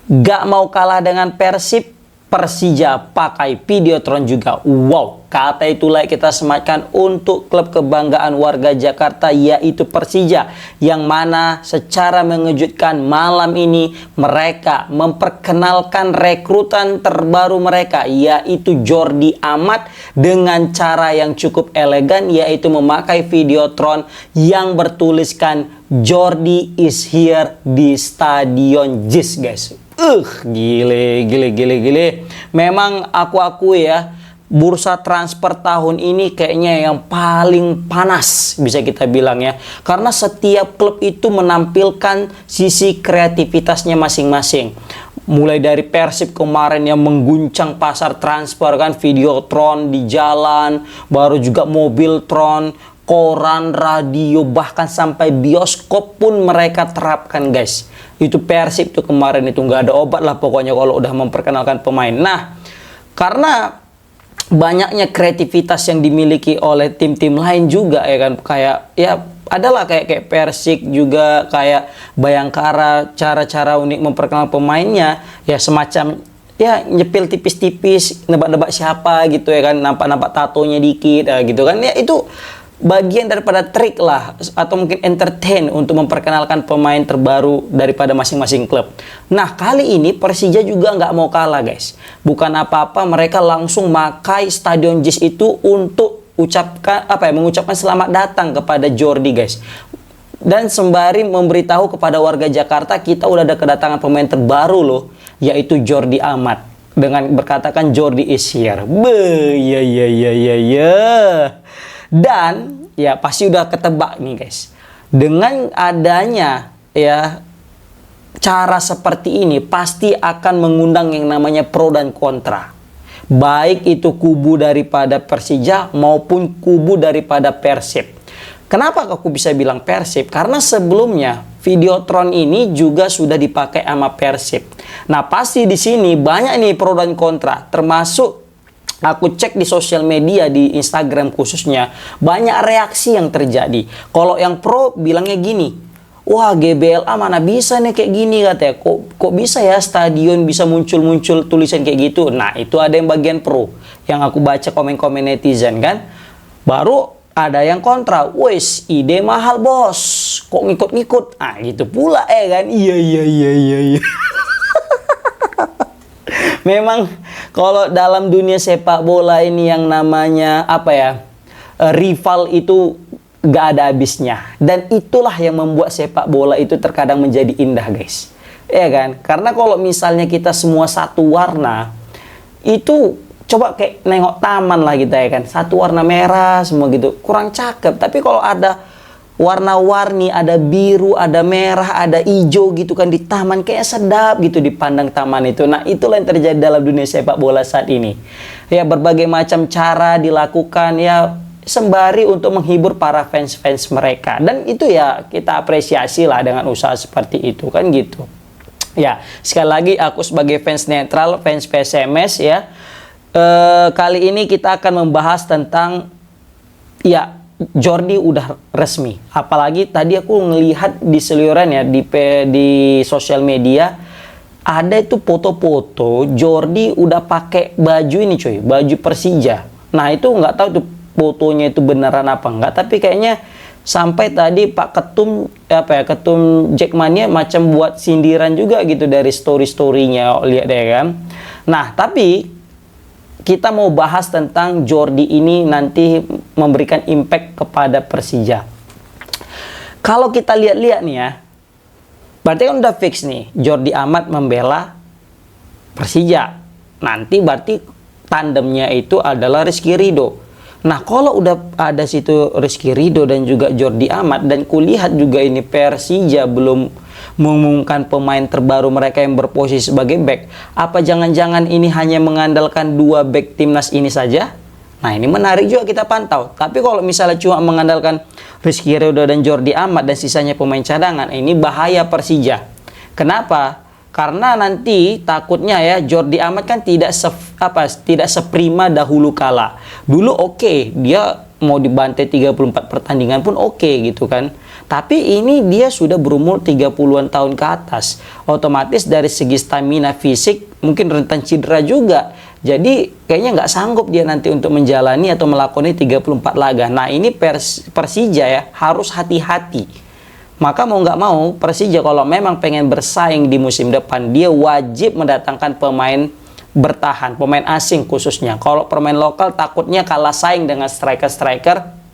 Gak mau kalah dengan Persib, Persija pakai Videotron juga. Wow, kata itulah kita sematkan untuk klub kebanggaan warga Jakarta, yaitu Persija, yang mana secara mengejutkan malam ini mereka memperkenalkan rekrutan terbaru mereka, yaitu Jordi Amat, dengan cara yang cukup elegan, yaitu memakai Videotron yang bertuliskan Jordi is here di Stadion JIS, guys. Gile. Memang aku akui ya, bursa transfer tahun ini kayaknya yang paling panas bisa kita bilang ya. Karena setiap klub itu menampilkan sisi kreativitasnya masing-masing. Mulai dari Persib kemarin yang mengguncang pasar transfer kan, Videotron di jalan, baru juga Mobiltron, koran, radio, bahkan sampai bioskop pun mereka terapkan, guys. Itu Persib tuh kemarin itu nggak ada obat lah pokoknya kalau udah memperkenalkan pemain. Nah, karena banyaknya kreativitas yang dimiliki oleh tim-tim lain juga ya kan, kayak ya adalah kayak Persik juga, kayak Bayangkara, cara-cara unik memperkenalkan pemainnya ya semacam ya nyepil tipis-tipis, nebak-nebak siapa gitu ya kan, nampak-nampak tatonya dikit gitu kan, ya itu bagian daripada trik lah, atau mungkin entertain untuk memperkenalkan pemain terbaru daripada masing-masing klub. Nah, kali ini Persija juga nggak mau kalah, guys. Bukan apa-apa, mereka langsung makai Stadion JIS itu untuk mengucapkan selamat datang kepada Jordi, guys. Dan sembari memberitahu kepada warga Jakarta, kita udah ada kedatangan pemain terbaru loh, yaitu Jordi Amat. Dengan berkatakan Jordi is here. Dan ya pasti udah ketebak nih, guys. Dengan adanya ya cara seperti ini pasti akan mengundang yang namanya pro dan kontra. Baik itu kubu daripada Persija maupun kubu daripada Persib. Kenapa aku bisa bilang Persib? Karena sebelumnya Videotron ini juga sudah dipakai sama Persib. Nah, pasti di sini banyak nih pro dan kontra, termasuk aku cek di sosial media, di Instagram khususnya, banyak reaksi yang terjadi. Kalau yang pro bilangnya gini, wah GBLA mana bisa nih kayak gini katanya. Kok bisa ya stadion bisa muncul-muncul tulisan kayak gitu. Nah, itu ada yang bagian pro, yang aku baca komen-komen netizen kan. Baru ada yang kontra, wes ide mahal bos, kok ngikut-ngikut. Ah gitu pula kan. Iya. Memang kalau dalam dunia sepak bola ini yang namanya rival itu gak ada habisnya. Dan itulah yang membuat sepak bola itu terkadang menjadi indah, guys. Ya kan? Karena kalau misalnya kita semua satu warna, itu coba kayak nengok taman lah kita ya kan. Satu warna merah semua gitu, kurang cakep. Tapi kalau ada warna-warni, ada biru, ada merah, ada hijau gitu kan di taman, kayak sedap gitu dipandang taman itu. Nah, itulah yang terjadi dalam dunia sepak bola saat ini. Ya, berbagai macam cara dilakukan ya sembari untuk menghibur para fans-fans mereka. Dan itu ya kita apresiasi lah dengan usaha seperti itu kan gitu. Ya, sekali lagi aku sebagai fans netral, fans PSMS ya, kali ini kita akan membahas tentang ya Jordi udah resmi. Apalagi tadi aku ngelihat di seliuran ya di sosial media ada itu foto-foto Jordi udah pakai baju ini cuy, baju Persija. Nah, itu nggak tahu tuh fotonya itu beneran apa enggak, tapi kayaknya sampai tadi Pak Ketum Ketum Jackmania macam buat sindiran juga gitu dari story-storynya, lihat deh kan. Nah, tapi kita mau bahas tentang Jordi ini nanti memberikan impact kepada Persija. Kalau kita lihat-lihat nih ya, berarti kan udah fix nih Jordi Amat membela Persija. Nanti berarti tandemnya itu adalah Rizky Ridho. Nah, kalau udah ada situ Rizky Ridho dan juga Jordi Amat, dan kulihat juga ini Persija belum mengumumkan pemain terbaru mereka yang berposisi sebagai back. Apa jangan-jangan ini hanya mengandalkan dua back timnas ini saja? Nah, ini menarik juga kita pantau. Tapi kalau misalnya cuma mengandalkan Rizky Ridho dan Jordi Amat dan sisanya pemain cadangan, ini bahaya Persija. Kenapa? Karena nanti takutnya ya Jordi Amat kan tidak seprima dahulu kala. Dulu oke, dia mau dibantai 34 pertandingan pun oke gitu kan. Tapi ini dia sudah berumur 30-an tahun ke atas. Otomatis dari segi stamina fisik mungkin rentan cedera juga. Jadi kayaknya nggak sanggup dia nanti untuk menjalani atau melakoni 34 laga. Nah ini Persija ya harus hati-hati. Maka mau nggak mau Persija kalau memang pengen bersaing di musim depan, dia wajib mendatangkan pemain bertahan, pemain asing khususnya. Kalau pemain lokal takutnya kalah saing dengan striker-striker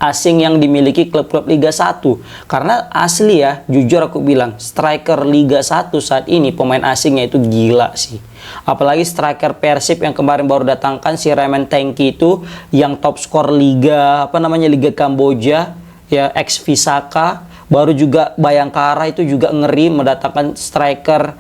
asing yang dimiliki klub-klub Liga 1. Karena asli ya, jujur aku bilang, striker Liga 1 saat ini pemain asingnya itu gila sih. Apalagi striker Persib yang kemarin baru datangkan si Raymond Tengki itu yang top skor Liga Liga Kamboja ya, ex Visaka. Baru juga Bayangkara itu juga ngeri mendatangkan striker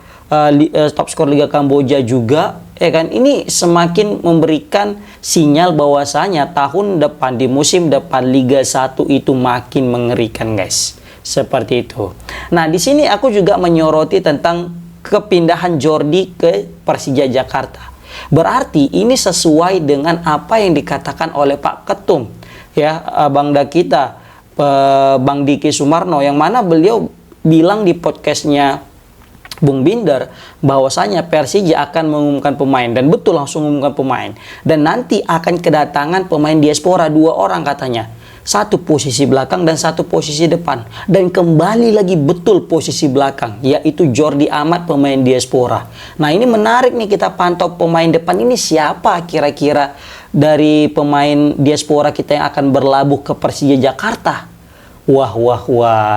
top skor Liga Kamboja juga. Ya kan, ini semakin memberikan sinyal bahwasanya tahun depan di musim depan Liga 1 itu makin mengerikan, guys. Seperti itu. Nah, di sini aku juga menyoroti tentang kepindahan Jordi ke Persija Jakarta. Berarti ini sesuai dengan apa yang dikatakan oleh Pak Ketum ya, Bangda kita, Bang Diki Sumarno, yang mana beliau bilang di podcastnya Bung Binder bahwasanya Persija akan mengumumkan pemain, dan betul langsung mengumumkan pemain, dan nanti akan kedatangan pemain diaspora 2 orang katanya, 1 posisi belakang dan 1 posisi depan, dan kembali lagi betul posisi belakang yaitu Jordi Amat pemain diaspora. Nah ini menarik nih, kita pantau pemain depan ini siapa kira-kira dari pemain diaspora kita yang akan berlabuh ke Persija Jakarta. Wah,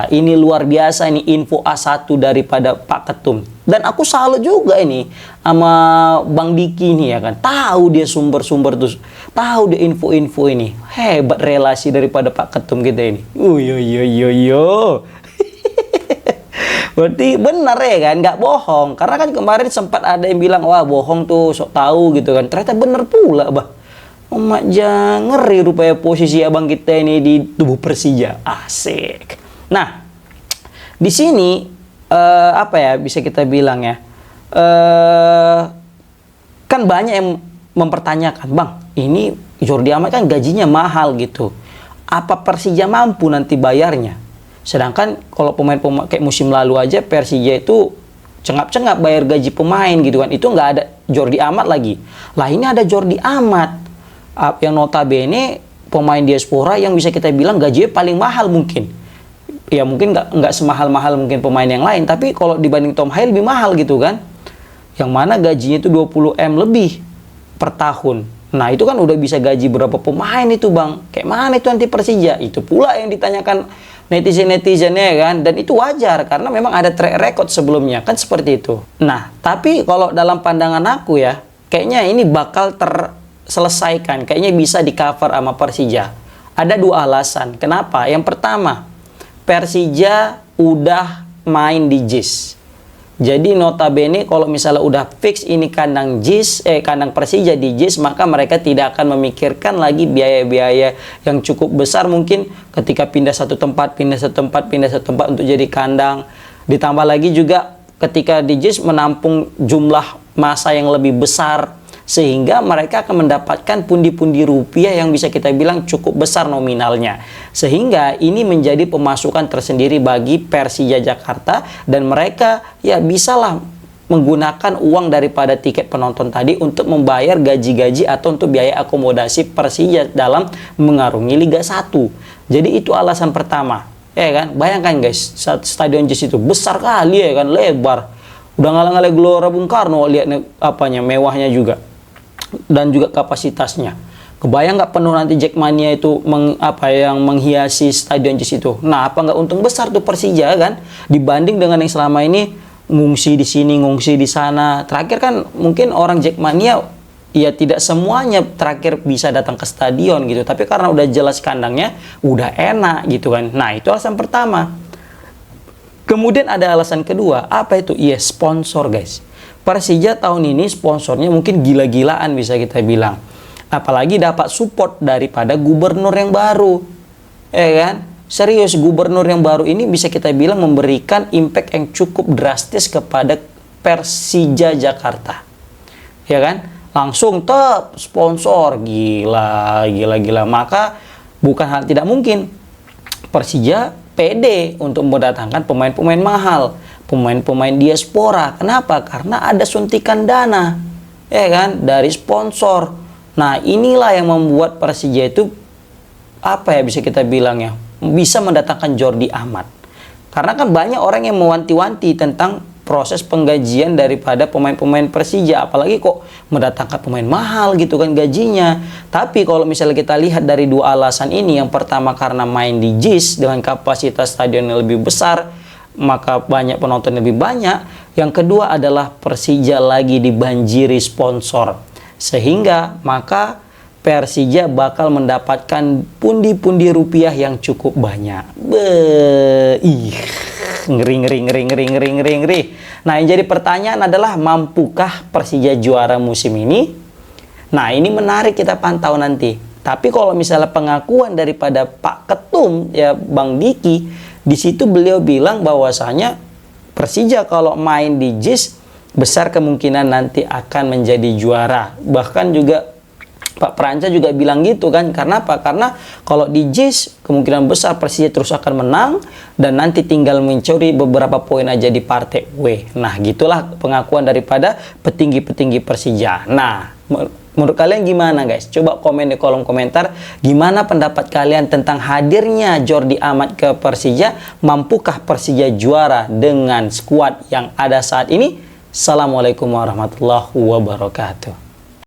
ini luar biasa, ini info A1 daripada Pak Ketum. Dan aku salut juga ini sama Bang Diki ini ya kan. Tahu dia sumber-sumber tuh, tahu dia info-info ini. Hebat relasi daripada Pak Ketum kita ini. Yo. Berarti benar ya kan, nggak bohong. Karena kan kemarin sempat ada yang bilang, wah bohong tuh, sok tahu gitu kan. Ternyata benar pula, bah. Mak ngeri rupanya posisi abang kita ini di tubuh Persija. Asik. Nah, di sini apa ya bisa kita bilang ya, kan banyak yang mempertanyakan, bang, ini Jordi Amat kan gajinya mahal gitu, apa Persija mampu nanti bayarnya? Sedangkan kalau pemain-pemain kayak musim lalu aja Persija itu cengap-cengap bayar gaji pemain gitu kan, itu nggak ada Jordi Amat lagi. Lah ini ada Jordi Amat yang notabene pemain diaspora yang bisa kita bilang gajinya paling mahal mungkin. Ya mungkin nggak semahal-mahal mungkin pemain yang lain, tapi kalau dibanding Tom Hail lebih mahal gitu kan. Yang mana gajinya itu 20 M lebih per tahun. Nah itu kan udah bisa gaji berapa pemain itu bang. Kayak mana itu nanti Persija? Itu pula yang ditanyakan netizen-netizennya kan. Dan itu wajar karena memang ada track record sebelumnya kan, seperti itu. Nah tapi kalau dalam pandangan aku ya, kayaknya ini bakal selesaikan, kayaknya bisa di cover sama Persija. Ada 2 alasan. Kenapa? Yang pertama, Persija udah main di JIS. Jadi notabene kalau misalnya udah fix ini kandang kandang Persija di JIS, maka mereka tidak akan memikirkan lagi biaya-biaya yang cukup besar mungkin ketika pindah satu tempat untuk jadi kandang. Ditambah lagi juga ketika di JIS menampung jumlah massa yang lebih besar, sehingga mereka akan mendapatkan pundi-pundi rupiah yang bisa kita bilang cukup besar nominalnya. Sehingga ini menjadi pemasukan tersendiri bagi Persija Jakarta, dan mereka ya bisalah menggunakan uang daripada tiket penonton tadi untuk membayar gaji-gaji atau untuk biaya akomodasi Persija dalam mengarungi Liga 1. Jadi itu alasan pertama. Ya kan? Bayangkan guys, stadion JIS itu besar kali ya kan, lebar. Udah ngalang-ngalang Gelora Bung Karno, lihat apanya, mewahnya juga. Dan juga kapasitasnya. Kebayang nggak penuh nanti Jackmania itu yang menghiasi stadion JIS itu. Nah, apa nggak untung besar tuh Persija kan, dibanding dengan yang selama ini ngungsi di sini, ngungsi di sana. Terakhir kan mungkin orang Jackmania ya tidak semuanya terakhir bisa datang ke stadion gitu, tapi karena udah jelas kandangnya udah enak gitu kan. Nah, itu alasan pertama. Kemudian ada alasan kedua, apa itu? Iya, sponsor guys. Persija tahun ini sponsornya mungkin gila-gilaan bisa kita bilang. Apalagi dapat support daripada gubernur yang baru. Ya kan? Serius, gubernur yang baru ini bisa kita bilang memberikan impact yang cukup drastis kepada Persija Jakarta. Ya kan? Langsung top sponsor, gila. Maka bukan hal tidak mungkin Persija pede untuk mendatangkan pemain-pemain mahal, pemain-pemain diaspora. Kenapa? Karena ada suntikan dana, ya kan, dari sponsor. Nah, inilah yang membuat Persija itu apa ya, bisa kita bilang ya, bisa mendatangkan Jordi Amat. Karena kan banyak orang yang mewanti-wanti tentang proses penggajian daripada pemain-pemain Persija, apalagi kok mendatangkan pemain mahal gitu kan gajinya. Tapi kalau misalnya kita lihat dari dua alasan ini, yang pertama karena main di JIS dengan kapasitas stadion yang lebih besar, maka banyak penonton lebih banyak. Yang kedua adalah Persija lagi dibanjiri sponsor, sehingga maka Persija bakal mendapatkan pundi-pundi rupiah yang cukup banyak. Ngeri. Nah, yang jadi pertanyaan adalah, mampukah Persija juara musim ini? Nah, ini menarik kita pantau nanti. Tapi kalau misalnya pengakuan daripada Pak Ketum ya, Bang Diki, di situ beliau bilang bahwasanya Persija kalau main di JIS besar kemungkinan nanti akan menjadi juara. Bahkan juga Pak Pranca juga bilang gitu kan. Karena apa? Karena kalau di JIS kemungkinan besar Persija terus akan menang dan nanti tinggal mencuri beberapa poin aja di partai W. Nah, gitulah pengakuan daripada petinggi-petinggi Persija. Nah, menurut kalian gimana guys? Coba komen di kolom komentar. Gimana pendapat kalian tentang hadirnya Jordi Amat ke Persija? Mampukah Persija juara dengan skuad yang ada saat ini? Assalamualaikum warahmatullahi wabarakatuh.